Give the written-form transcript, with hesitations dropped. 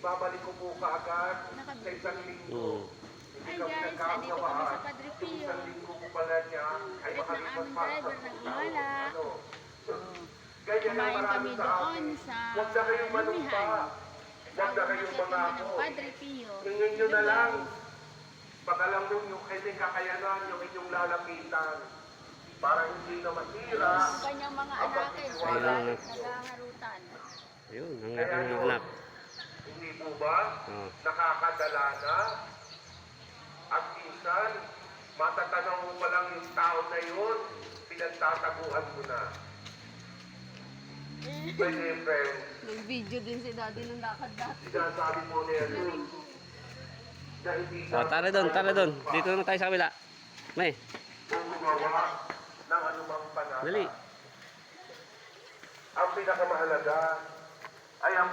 ibabalik ko po kaagad sa isang linggo. Hindi Hi kami guys, nandito kami nagkakawaan. sa Padre Pio. Isang linggo po pala niya ay Ulit ng makalipas aming pa sa driver nagwala. Ganyan ang Kumain marami kami sa doon atin. sa Huwag na kayong manumpa. Lumihan. Huwag na kayong Nakita kami mangako. ng Padre Pio. Tingin nyo na lang. Pag alam mo yung kanyang kakayanan, yung inyong lalapitan. Para hindi na masira. Ang kanyang mga anak ay naghaharutan. Ayun, ang aking mga anak. Hindi po ba? Oh. Nakakadala na. At minsan, matatanaw mo pa lang yung tao na yun, pinagtataguan mo na. Pwede, friends. Nag-video din si daddy ng lakad dati. Sinasabi mo na yun. Na hindi Tara doon. Dito naman tayo sa kabila. May, kung gumawa ng anumang panata. dali. Ang pinakamahalaga ay ang